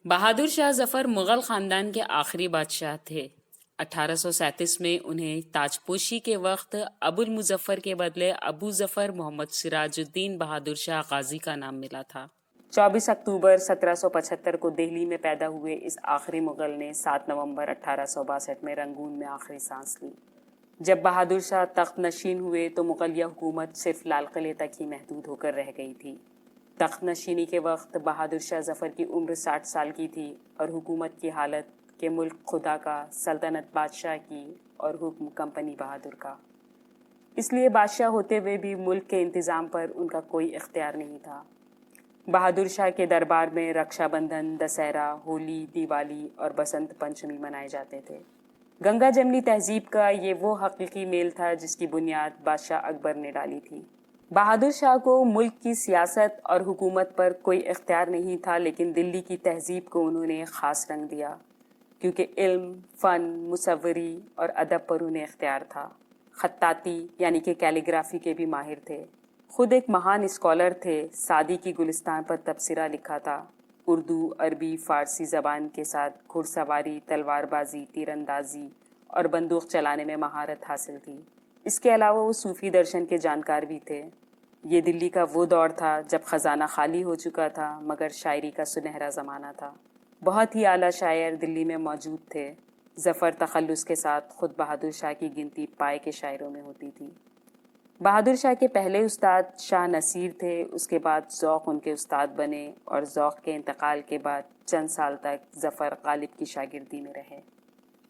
بہادر شاہ ظفر مغل خاندان کے آخری بادشاہ تھے۔ 1837 میں انہیں تاجپوشی کے وقت ابو المظفر کے بدلے ابو ظفر محمد سراج الدین بہادر شاہ غازی کا نام ملا تھا۔ 24 اکتوبر 1775 کو دہلی میں پیدا ہوئے اس آخری مغل نے 7 نومبر 1862 میں رنگون میں آخری سانس لی۔ جب بہادر شاہ تخت نشین ہوئے تو مغلیہ حکومت صرف لال قلعے تک ہی محدود ہو کر رہ گئی تھی۔ تخت نشینی کے وقت بہادر شاہ ظفر کی عمر 60 سال کی تھی اور حکومت کی حالت کہ ملک خدا کا، سلطنت بادشاہ کی اور حکم کمپنی بہادر کا۔ اس لیے بادشاہ ہوتے ہوئے بھی ملک کے انتظام پر ان کا کوئی اختیار نہیں تھا۔ بہادر شاہ کے دربار میں رکشا بندھن، دسہرہ، ہولی، دیوالی اور بسنت پنچمی منائے جاتے تھے۔ گنگا جمنی تہذیب کا یہ وہ حقیقی میل تھا جس کی بنیاد بادشاہ اکبر نے ڈالی تھی۔ بہادر شاہ کو ملک کی سیاست اور حکومت پر کوئی اختیار نہیں تھا، لیکن دلی کی تہذیب کو انہوں نے خاص رنگ دیا، کیونکہ علم، فن، مصوری اور ادب پر انہیں اختیار تھا۔ خطاطی یعنی کہ کیلیگرافی کے بھی ماہر تھے۔ خود ایک مہان اسکالر تھے۔ سعدی کی گلستان پر تبصرہ لکھا تھا۔ اردو، عربی، فارسی زبان کے ساتھ گھڑ سواری، تلوار بازی، تیر اندازی اور بندوق چلانے میں مہارت حاصل تھی۔ اس کے علاوہ وہ صوفی درشن کے جانکار بھی تھے۔ یہ دلی کا وہ دور تھا جب خزانہ خالی ہو چکا تھا، مگر شاعری کا سنہرا زمانہ تھا۔ بہت ہی اعلیٰ شاعر دلی میں موجود تھے۔ ظفر تخلص کے ساتھ خود بہادر شاہ کی گنتی پائے کے شاعروں میں ہوتی تھی۔ بہادر شاہ کے پہلے استاد شاہ نصیر تھے، اس کے بعد ذوق ان کے استاد بنے اور ذوق کے انتقال کے بعد چند سال تک ظفر غالب کی شاگردی میں رہے۔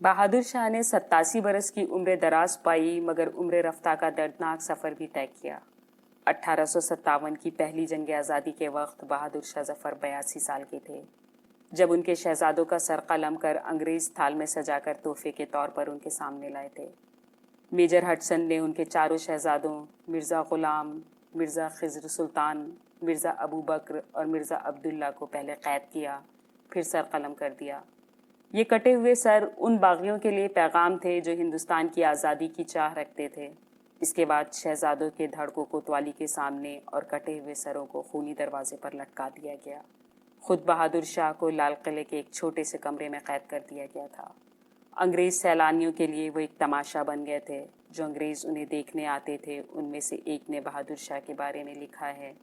بہادر شاہ نے 87 برس کی عمر دراز پائی، مگر عمر رفتہ کا دردناک سفر بھی طے کیا۔ 1857 کی پہلی جنگ آزادی کے وقت بہادر شاہ ظفر 82 سال کے تھے، جب ان کے شہزادوں کا سر قلم کر انگریز تھال میں سجا کر تحفے کے طور پر ان کے سامنے لائے تھے۔ میجر ہڈسن نے ان کے چاروں شہزادوں مرزا غلام، مرزا خضر سلطان، مرزا ابو بکر اور مرزا عبداللہ کو پہلے قید کیا، پھر سر قلم کر دیا۔ یہ کٹے ہوئے سر ان باغیوں کے لیے پیغام تھے جو ہندوستان کی آزادی کی چاہ رکھتے تھے۔ اس کے بعد شہزادوں کے دھڑ کو کوتوالی کے سامنے اور کٹے ہوئے سروں کو خونی دروازے پر لٹکا دیا گیا۔ خود بہادر شاہ کو لال قلعے کے ایک چھوٹے سے کمرے میں قید کر دیا گیا تھا۔ انگریز سیلانیوں کے لیے وہ ایک تماشا بن گئے تھے۔ جو انگریز انہیں دیکھنے آتے تھے ان میں سے ایک نے بہادر شاہ کے بارے میں لکھا ہے،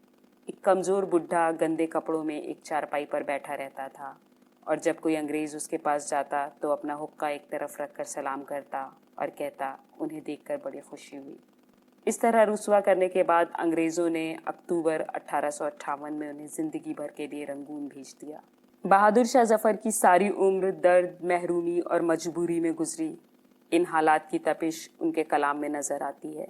ایک کمزور بڈھا گندے کپڑوں میں ایک چارپائی پر بیٹھا رہتا تھا، اور جب کوئی انگریز اس کے پاس جاتا تو اپنا حقہ ایک طرف رکھ کر سلام کرتا اور کہتا، انہیں دیکھ کر بڑی خوشی ہوئی۔ اس طرح رسوا کرنے کے بعد انگریزوں نے اکتوبر 1858 میں انہیں زندگی بھر کے لیے رنگون بھیج دیا۔ بہادر شاہ ظفر کی ساری عمر درد، محرومی اور مجبوری میں گزری۔ ان حالات کی تپش ان کے کلام میں نظر آتی ہے۔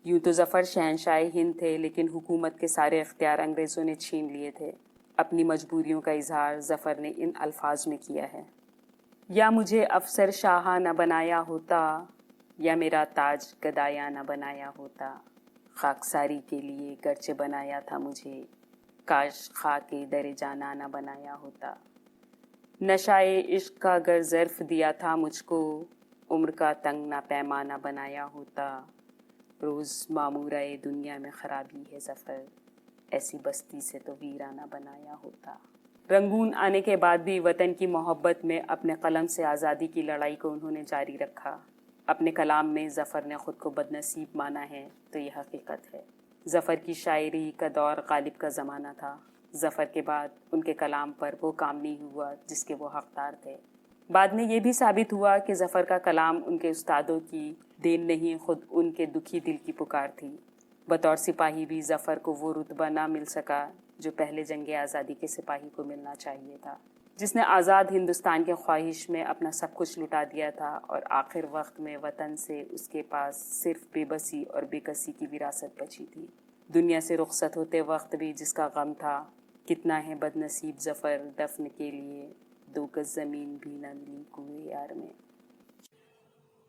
یوں تو ظفر شہنشاہ ہند تھے، لیکن حکومت کے سارے اختیار انگریزوں نے چھین لیے تھے۔ اپنی مجبوریوں کا اظہار ظفر نے ان الفاظ میں کیا ہے، یا مجھے افسر شاہ نہ بنایا ہوتا، یا میرا تاج گدایا نہ بنایا ہوتا، خاکساری کے لیے گرچہ بنایا تھا مجھے، کاش خاک در جانا نہ بنایا ہوتا۔ نشائے عشق کا گر ظرف دیا تھا مجھ کو، عمر کا تنگ نہ پیمانہ بنایا ہوتا، روز معمورۂ دنیا میں خرابی ہے ظفر، ایسی بستی سے تو ویرانہ بنایا ہوتا۔ رنگون آنے کے بعد بھی وطن کی محبت میں اپنے قلم سے آزادی کی لڑائی کو انہوں نے جاری رکھا۔ اپنے کلام میں ظفر نے خود کو بدنصیب مانا ہے تو یہ حقیقت ہے۔ ظفر کی شاعری کا دور غالب کا زمانہ تھا۔ ظفر کے بعد ان کے کلام پر وہ کام نہیں ہوا جس کے وہ حقدار تھے۔ بعد میں یہ بھی ثابت ہوا کہ ظفر کا کلام ان کے استادوں کی دین نہیں، خود ان کے دکھی دل کی پکار تھی۔ بطور سپاہی بھی ظفر کو وہ رتبہ نہ مل سکا جو پہلے جنگ آزادی کے سپاہی کو ملنا چاہیے تھا، جس نے آزاد ہندوستان کے خواہش میں اپنا سب کچھ لٹا دیا تھا اور آخر وقت میں وطن سے اس کے پاس صرف بے بسی اور بے کسی کی وراثت بچی تھی۔ دنیا سے رخصت ہوتے وقت بھی جس کا غم تھا، کتنا ہے بد نصیب ظفر دفن کے لیے، 2 گز زمین بھی نہ ملی کوئے یار میں۔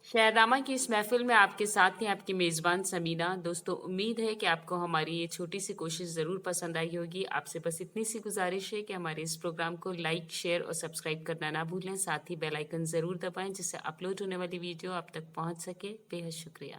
شاعرنامہ کی اس محفل میں آپ کے ساتھ تھیں آپ کی میزبان سمینہ۔ دوستو، امید ہے کہ آپ کو ہماری یہ چھوٹی سی کوشش ضرور پسند آئی ہوگی۔ آپ سے بس اتنی سی گزارش ہے کہ ہمارے اس پروگرام کو لائک، شیئر اور سبسکرائب کرنا نہ بھولیں۔ ساتھ ہی بیل آئیکن ضرور دبائیں جس سے اپلوڈ ہونے والی ویڈیو آپ تک پہنچ سکے۔ بے حد شکریہ۔